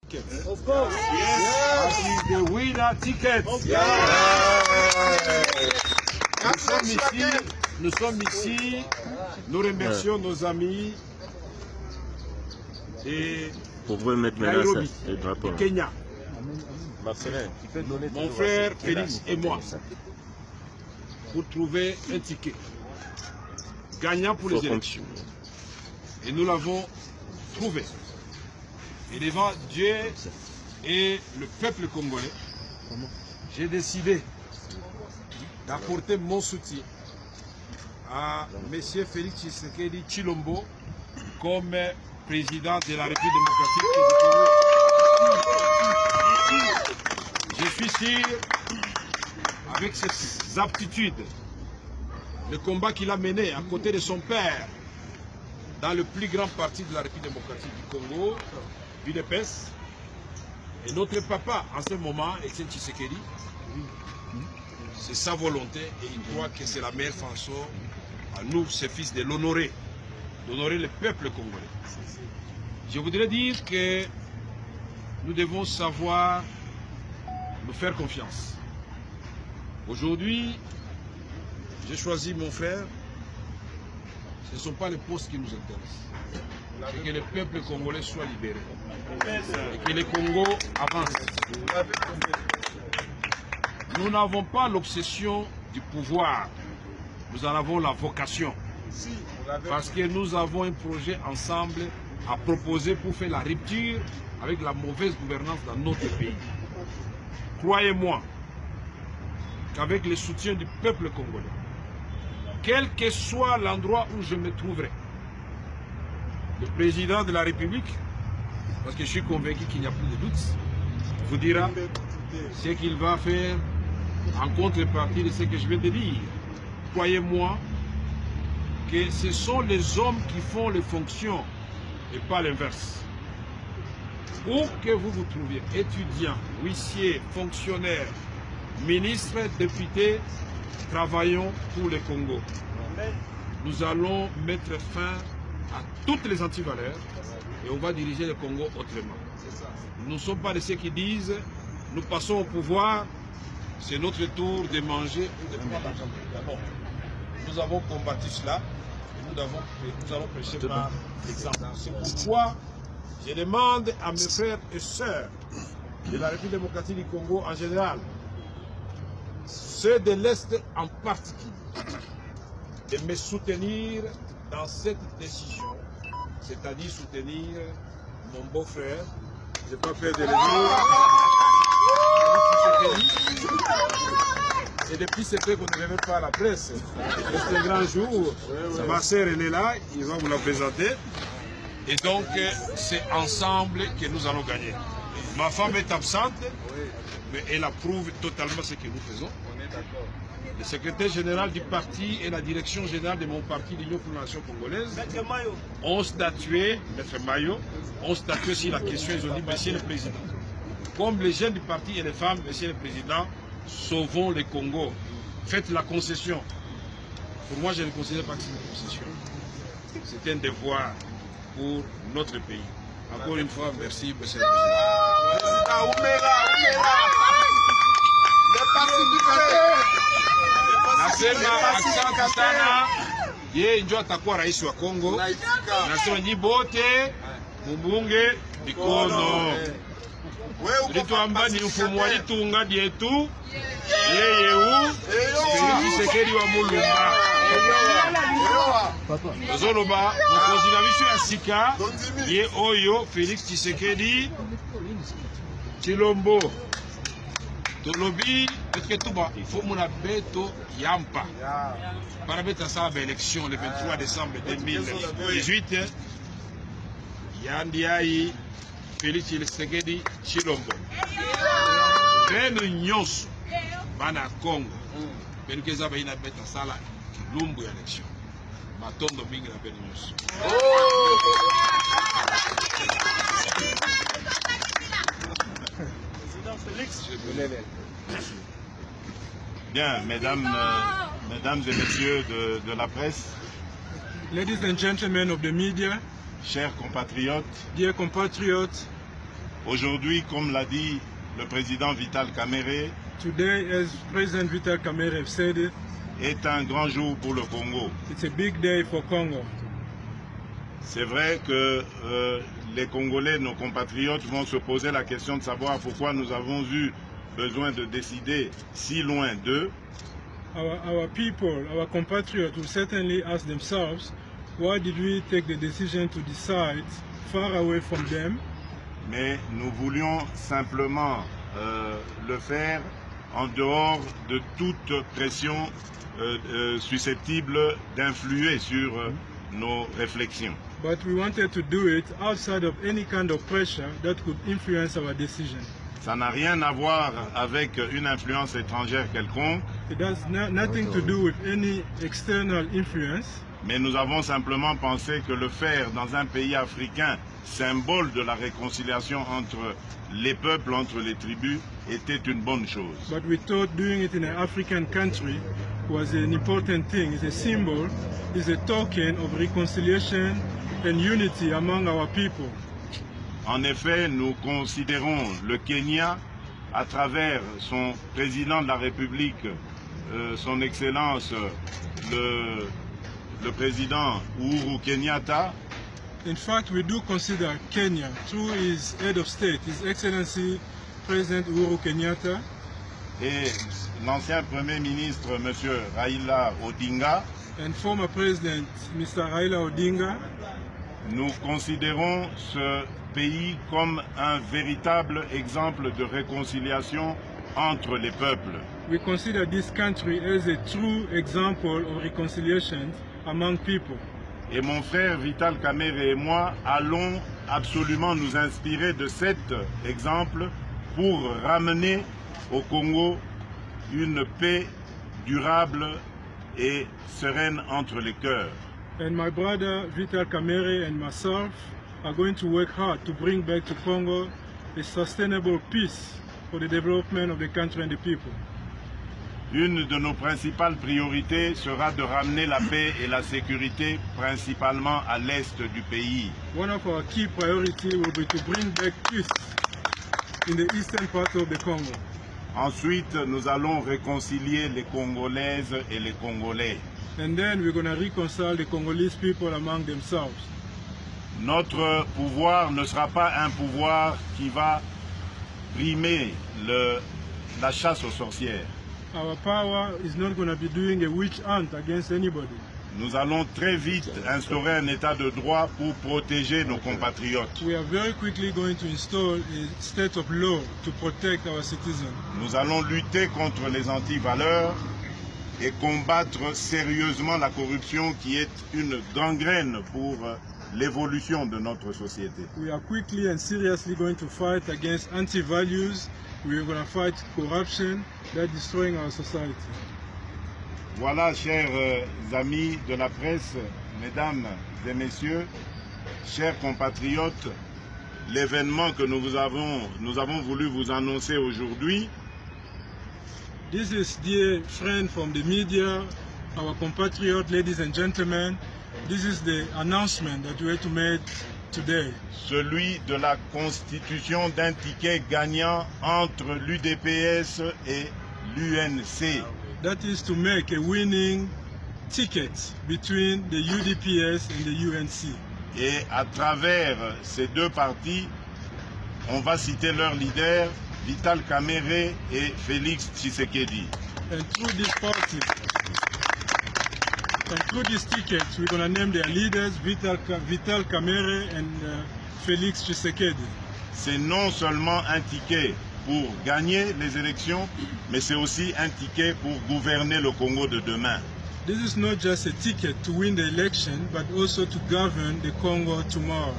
Of course. That is the winner ticket. Nous sommes ici, nous remercions nos amis et Nairobi, du Kenya. Mon frère Félix et moi, pour trouver un ticket gagnant pour les élections. Et nous l'avons trouvé. Et devant Dieu et le peuple congolais, j'ai décidé d'apporter mon soutien à M. Félix Tshisekedi Tshilombo comme président de la République démocratique du Congo. Je suis sûr, avec ses aptitudes, le combat qu'il a mené à côté de son père dans le plus grand parti de la République démocratique du Congo, l'UDPS, et notre papa en ce moment, Etienne Tshisekedi, c'est sa volonté et il croit que c'est la meilleure façon à nous, ses fils, de l'honorer, d'honorer le peuple congolais. Je voudrais dire que nous devons savoir nous faire confiance. Aujourd'hui, j'ai choisi mon frère. Ce ne sont pas les postes qui nous intéressent. C'est que le peuple congolais soit libéré. Et que le Congo avance. Nous n'avons pas l'obsession du pouvoir. Nous en avons la vocation. Parce que nous avons un projet ensemble à proposer pour faire la rupture avec la mauvaise gouvernance dans notre pays. Croyez-moi qu'avec le soutien du peuple congolais, quel que soit l'endroit où je me trouverai, le président de la République, parce que je suis convaincu qu'il n'y a plus de doute, vous dira ce qu'il va faire en contrepartie de ce que je vais te dire. Croyez-moi que ce sont les hommes qui font les fonctions et pas l'inverse. Où que vous vous trouviez, étudiants, huissiers, fonctionnaires, ministres, députés, travaillons pour le Congo. Nous allons mettre fin à toutes les antivaleurs et on va diriger le Congo autrement. Nous ne sommes pas de ceux qui disent nous passons au pouvoir, c'est notre tour de manger ou de prendre l'argent. D'abord, nous avons combattu cela et nous allons prêcher par l'exemple. C'est pourquoi je demande à mes frères et sœurs de la République démocratique du Congo en général, ceux de l'Est en particulier, de me soutenir dans cette décision, c'est-à-dire soutenir mon beau-frère, je n'ai pas peur de le dire, et depuis ce fait qu'on ne révèle pas à la presse, c'est un grand jour, ma sœur elle est là, il va vous la présenter, et donc c'est ensemble que nous allons gagner. Ma femme est absente, mais elle approuve totalement ce que nous faisons. Le secrétaire général du parti et la direction générale de mon parti, l'Union pour la Nation congolaise, ont statué, Maître Mayo, ont statué sur la question, ils ont dit, Monsieur le Président, comme les jeunes du parti et les femmes, Monsieur le Président, sauvons le Congo. Faites la concession. Pour moi, je ne considère pas que c'est une concession. C'est un devoir pour notre pays. Encore une fois, merci, Monsieur le Président. Nasema asante sana, yeye ndio atakuwa rais wa Kongo. Nasema nyi bote mubunge mikono. Tulituamba ni mfumo walitunga dietu yeye u Félix Tshisekedi wa Mulumba. Ozoloba mokonzi na biso ya sika ye oyo Félix Tshisekedi Tshilombo. Tolobi peut-être tout bas, il faut mon abeto yampa. Para beta sa élection le 23 décembre 2018. Yandiayi Félix Tshisekedi Tshilombo. Beno nyonso bana Congo. Ben keza ba ina beta sala lumbu ya élection. Matondo mingi na beno nyonso. Bien, mesdames et messieurs de la presse, ladies and gentlemen of the media, chers compatriotes, dear compatriots, Aujourd'hui, comme l'a dit le président Vital Kamerhe, Today, as President Vital Kamerhe have said it, est un grand jour pour le Congo. it's a big day for Congo. C'est vrai que les Congolais, nos compatriotes, vont se poser la question de savoir pourquoi nous avons eu besoin de décider si loin d'eux. Our people, our compatriots will certainly ask themselves, why did we take the decision to decide far away from them? Mais nous voulions simplement le faire en dehors de toute pression susceptible d'influer sur nos réflexions. But we wanted to do it outside of any kind of pressure that could influence our decision. Ça n'a rien à voir avec une influence étrangère quelconque, It has nothing to do with any external influence. mais nous avons simplement pensé que le faire dans un pays africain, symbole de la réconciliation entre les peuples, entre les tribus, était une bonne chose. But we thought doing it in an African country was an important thing. It's a symbol, it's a token of reconciliation and unity among our people. En effet, nous considérons le Kenya, à travers son président de la République, son Excellence, le président Uhuru Kenyatta, In fact, we do consider Kenya, through his head of state, His Excellency President Uhuru Kenyatta, et l'ancien Premier ministre, M. Raila Odinga, and former President Mr. Raila Odinga. nous considérons ce pays comme un véritable exemple de réconciliation entre les peuples. We consider this country as a true example of reconciliation among people. Et mon frère Vital Kamerhe et moi allons absolument nous inspirer de cet exemple pour ramener au Congo une paix durable et sereine entre les cœurs. And my brother Vital Kamerhe and myself are going to work hard to bring back to Congo a sustainable peace for the development of the country and the people. Une de nos principales priorités sera de ramener la paix et la sécurité principalement à l'est du pays. One of our key priorities will be to bring back peace in the eastern part of the Congo. Ensuite, nous allons réconcilier les Congolaises et les Congolais. And then we're going to reconcile the Congolese people among themselves. Notre pouvoir ne sera pas un pouvoir qui va primer la chasse aux sorcières. Our power is not going to be doing a witch hunt against anybody. Nous allons très vite instaurer un état de droit pour protéger nos compatriotes. We are very quickly going to install a state of law to protect our citizens. Nous allons lutter contre les antivaleurs et combattre sérieusement la corruption qui est une gangrène pour l'évolution de notre société. We are quickly and seriously going to fight against anti-values. We are going to fight corruption that is destroying our society. Voilà, chers amis de la presse, mesdames et messieurs, chers compatriotes, l'événement que nous avons voulu vous annoncer aujourd'hui. This is, dear friend from the media, our compatriot, ladies and gentlemen, this is the announcement that we had to make today. Celui de la constitution d'un ticket gagnant entre l'UDPS et l'UNC. That is to make a winning ticket between the UDPS and the UNC. Et à travers ces deux partis, on va citer leurs leaders, Vital Kamerhe et Félix Tshisekedi. And through this party, and through this ticket, we're going to name their leaders, Vital Kamerhe and Félix Tshisekedi. C'est non seulement un ticket pour gagner les élections, mais c'est aussi un ticket pour gouverner le Congo de demain. This is not just a ticket to win the election, but also to govern the Congo tomorrow.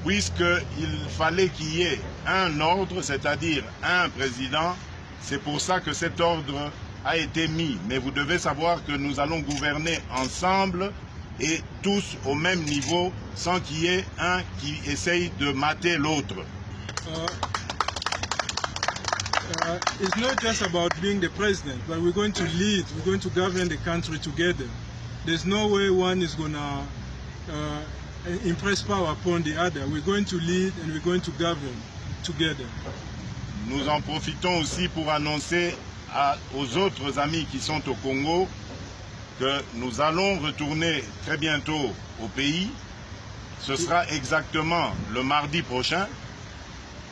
Puisqu'il fallait qu'il y ait un ordre, c'est-à-dire un président, c'est pour ça que cet ordre a été mis. Mais vous devez savoir que nous allons gouverner ensemble et tous au même niveau, sans qu'il y ait un qui essaye de mater l'autre. It's not just about being the president, but we're going to lead, we're going to govern the country together. There's no way one is going to impress power upon the other. We're going to lead and we're going to govern together. Nous en profitons aussi pour annoncer aux autres amis qui sont au Congo que nous allons retourner très bientôt au pays. Ce sera exactement le mardi prochain.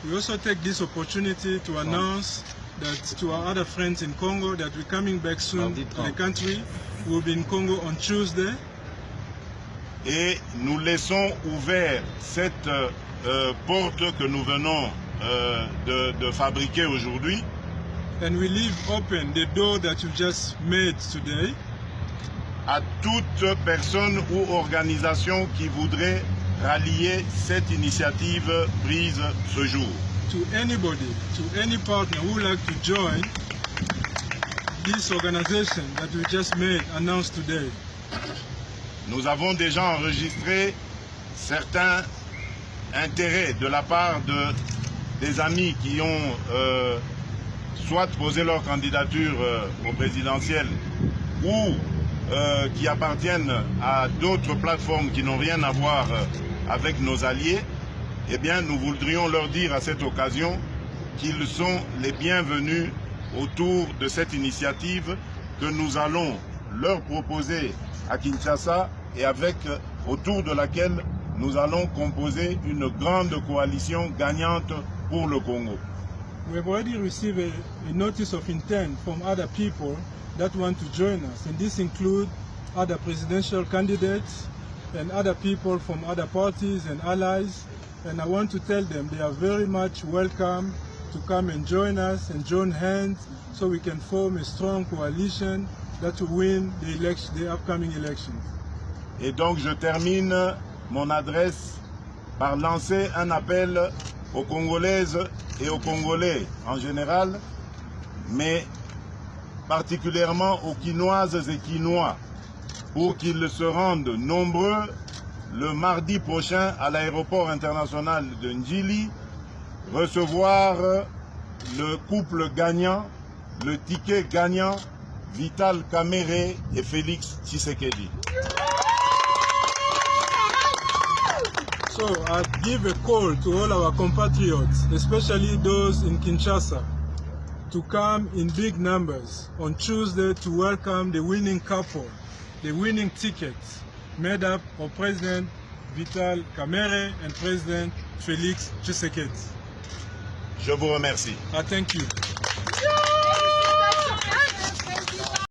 We also take this opportunity to announce that to our other friends in Congo that we're coming back soon to the country. We'll be in Congo on Tuesday. Et nous laissons ouvert cette porte que nous venons de fabriquer aujourd'hui. And we leave open the door that you just made today à toute personne ou organisation qui voudrait rallier cette initiative prise ce jour. To anybody, to any partner who would like to join this organization that we just made, announced today. Nous avons déjà enregistré certains intérêts de la part des amis qui ont soit posé leur candidature au présidentiel ou qui appartiennent à d'autres plateformes qui n'ont rien à voir avec nos alliés. Eh bien, nous voudrions leur dire à cette occasion qu'ils sont les bienvenus autour de cette initiative que nous allons leur proposer à Kinshasa et autour de laquelle nous allons composer une grande coalition gagnante pour le Congo. We have already received a notice of intent from other people that want to join us, and this includes other presidential candidates and other people from other parties and allies. And I want to tell them they are very much welcome to come and join us and join hands so we can form a strong coalition that will win the upcoming elections. Et donc je termine mon adresse par lancer un appel aux Congolaises et aux Congolais en général, mais particulièrement aux Quinoises et Quinois, pour qu'ils se rendent nombreux le mardi prochain à l'aéroport international de Njili, recevoir le couple gagnant, le ticket gagnant, Vital Kamerhe et Félix Tshisekedi. So I give a call to all our compatriots, especially those in Kinshasa, to come in big numbers on Tuesday to welcome the winning couple, the winning tickets made up of President Vital Kamerhe and President Félix Tshisekedi. Je vous remercie. I thank you.